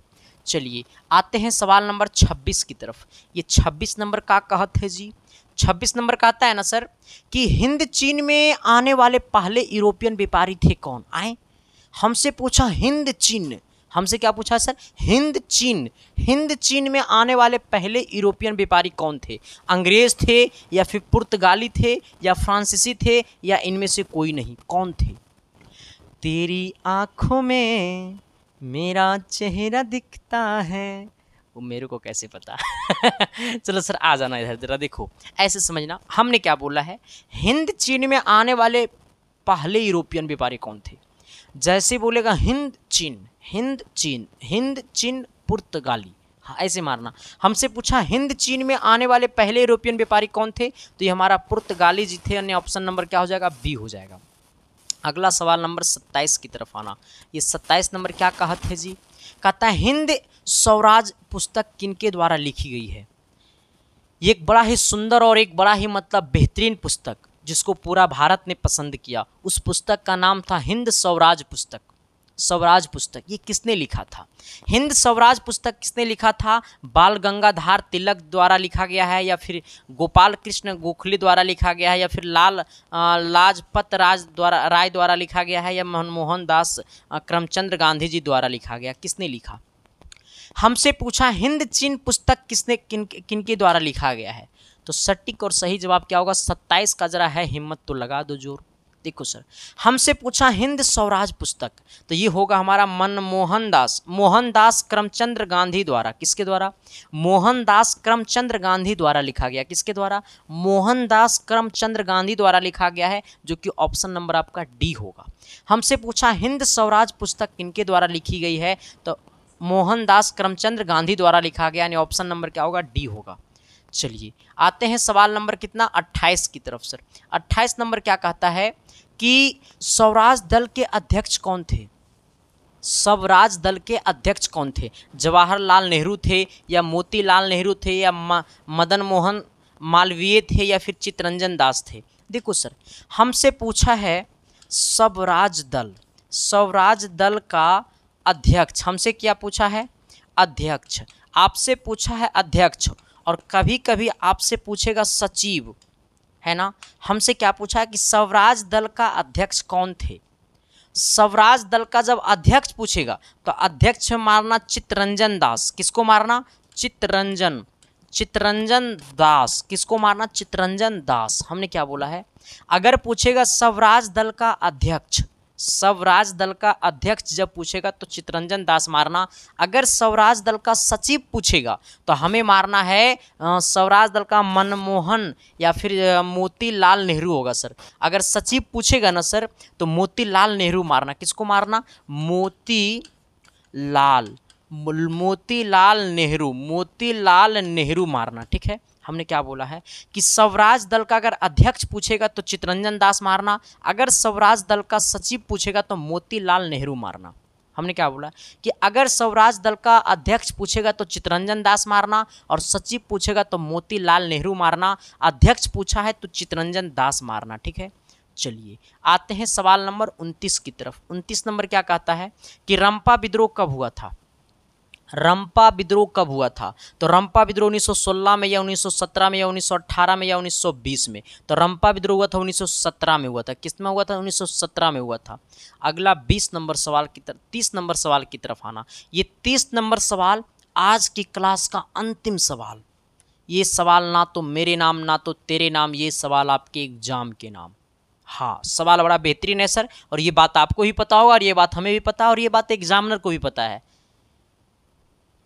चलिए आते हैं सवाल नंबर 26 की तरफ। ये 26 नंबर का कहत है जी, 26 नंबर का आता है ना सर कि हिंद चीन में आने वाले पहले यूरोपियन व्यापारी थे कौन? आए हमसे पूछा हिंद चीन, हमसे क्या पूछा सर? हिंद चीन, हिंद चीन में आने वाले पहले यूरोपियन व्यापारी कौन थे? अंग्रेज थे, या फिर पुर्तगाली थे, या फ्रांसीसी थे, या इनमें से कोई नहीं? कौन थे? तेरी आंखों में मेरा चेहरा दिखता है, वो मेरे को कैसे पता? चलो सर आ जाना इधर जरा, देखो ऐसे समझना। हमने क्या बोला है, हिंद चीन में आने वाले पहले यूरोपियन व्यापारी कौन थे? जैसे बोलेगा हिंद चीन, हिंद चीन, हिंद चीन पुर्तगाली, हाँ ऐसे मारना। हमसे पूछा हिंद चीन में आने वाले पहले यूरोपियन व्यापारी कौन थे, तो ये हमारा पुर्तगाली जी थे, अन्य ऑप्शन नंबर क्या हो जाएगा? बी हो जाएगा। अगला सवाल नंबर 27 की तरफ आना। ये 27 नंबर क्या कहत है जी? कहता है हिंद स्वराज पुस्तक किनके द्वारा लिखी गई है? ये एक बड़ा ही सुंदर और एक बड़ा ही मतलब बेहतरीन पुस्तक जिसको पूरा भारत ने पसंद किया, उस पुस्तक का नाम था हिंद स्वराज पुस्तक। स्वराज पुस्तक ये किसने लिखा था? हिंद स्वराज पुस्तक किसने लिखा था? बाल गंगाधर तिलक द्वारा लिखा गया है, या फिर गोपाल कृष्ण गोखले द्वारा लिखा गया है, या फिर लाल लाजपत राय द्वारा लिखा गया है, या मनमोहन दास करमचंद गांधी जी द्वारा लिखा गया? किसने लिखा? हमसे पूछा हिंद चीन पुस्तक किसने किनके द्वारा लिखा गया है, तो सटीक और सही जवाब क्या होगा, 27 का जरा है हिम्मत तो लगा दो जोर। देखो सर, हमसे पूछा हिंद स्वराज पुस्तक, तो ये होगा हमारा मोहनदास करमचंद गांधी द्वारा, किसके द्वारा, मोहनदास करमचंद गांधी द्वारा लिखा गया, किसके द्वारा, मोहनदास करमचंद गांधी द्वारा लिखा गया है, जो कि ऑप्शन नंबर आपका डी होगा। हमसे पूछा हिंद स्वराज पुस्तक किनके द्वारा लिखी गई है, तो मोहनदास करमचंद गांधी द्वारा लिखा गया, यानी ऑप्शन नंबर क्या होगा, डी होगा। चलिए आते हैं सवाल नंबर कितना, 28 की तरफ। सर 28 नंबर क्या कहता है कि स्वराज दल के अध्यक्ष कौन थे, स्वराज दल के अध्यक्ष कौन थे, जवाहरलाल नेहरू थे या मोतीलाल नेहरू थे या मदन मोहन मालवीय थे या फिर चित्तरंजन दास थे। देखो सर, हमसे पूछा है स्वराज दल का अध्यक्ष, हमसे क्या पूछा है, अध्यक्ष, आपसे पूछा है अध्यक्ष, और कभी कभी आपसे पूछेगा सचिव, है ना। हमसे क्या पूछा है कि स्वराज दल का अध्यक्ष कौन थे, स्वराज दल का जब अध्यक्ष पूछेगा तो अध्यक्ष मारना चित्तरंजन दास, किसको मारना, चित्तरंजन दास, किसको मारना, चित्तरंजन दास। हमने क्या बोला है, अगर पूछेगा स्वराज दल का अध्यक्ष, स्वराज दल का अध्यक्ष जब पूछेगा तो चित्तरंजन दास मारना। अगर स्वराज दल का सचिव पूछेगा तो हमें मारना है स्वराज दल का मनमोहन या फिर मोतीलाल नेहरू होगा सर। अगर सचिव पूछेगा ना सर तो मोतीलाल नेहरू मारना, किसको मारना, मोतीलाल नेहरू मारना, ठीक है। हमने क्या बोला है कि स्वराज दल का अगर अध्यक्ष पूछेगा तो चित्तरंजन दास मारना, अगर स्वराज दल का सचिव पूछेगा तो मोतीलाल नेहरू मारना। हमने क्या बोला कि अगर स्वराज दल का अध्यक्ष पूछेगा तो चित्तरंजन दास मारना और सचिव पूछेगा तो मोतीलाल नेहरू मारना, अध्यक्ष पूछा है तो चित्तरंजन दास मारना, ठीक है। चलिए आते हैं सवाल नंबर 29 की तरफ। 29 नंबर क्या कहता है कि रंपा विद्रोह कब हुआ था, रंपा विद्रोह कब हुआ था, तो रंपा विद्रोह 1916 में या 1917 में या 1918 में या 1920 में, तो रंपा विद्रोह हुआ था 1917 में हुआ था। किस में हुआ था, 1917 में हुआ था। अगला 20 नंबर सवाल की तरफ, 30 नंबर सवाल की तरफ आना। ये 30 नंबर सवाल आज की क्लास का अंतिम सवाल। ये सवाल ना तो मेरे नाम ना तो तेरे नाम, ये सवाल आपके एग्जाम के नाम। हाँ, सवाल बड़ा बेहतरीन है सर, और ये बात आपको भी पता होगा और ये बात हमें भी पता है और ये बात एग्जामिनर को भी पता है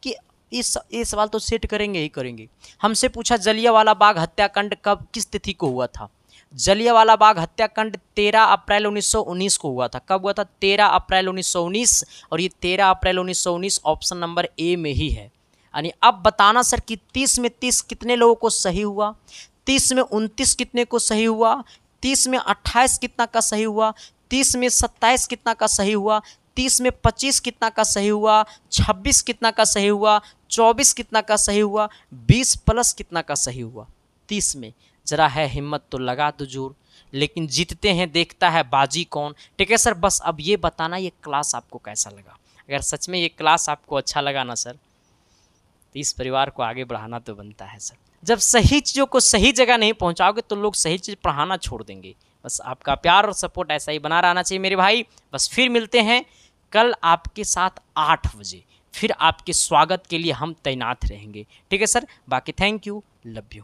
कि ये सवाल तो सेट करेंगे ही करेंगे। हमसे पूछा जलियांवाला बाग हत्याकांड कब, किस तिथि को हुआ था। जलियांवाला बाग हत्याकांड 13 अप्रैल 1919 को हुआ था। कब हुआ था, 13 अप्रैल 1919, और ये 13 अप्रैल 1919 ऑप्शन नंबर ए में ही है। यानी अब बताना सर कि 30 में 30 कितने लोगों को सही हुआ, 30 में 29 कितने को सही हुआ, 30 में 28 कितना का सही हुआ, 30 में 27 कितना का सही हुआ, 30 में 25 कितना का सही हुआ, 26 कितना का सही हुआ, 24 कितना का सही हुआ, 20 प्लस कितना का सही हुआ। 30 में जरा है हिम्मत तो लगा दो जोर, लेकिन जीतते हैं देखता है बाजी कौन। ठीक है सर, बस अब ये बताना ये क्लास आपको कैसा लगा। अगर सच में ये क्लास आपको अच्छा लगा ना सर, तो इस परिवार को आगे बढ़ाना तो बनता है सर। जब सही चीज़ों को सही जगह नहीं पहुंचाओगे तो लोग सही चीज़ पढ़ाना छोड़ देंगे। बस आपका प्यार और सपोर्ट ऐसा ही बना रहना चाहिए मेरे भाई। बस फिर मिलते हैं कल आपके साथ 8 बजे, फिर आपके स्वागत के लिए हम तैनात रहेंगे। ठीक है सर, बाकी थैंक यू, लव यू।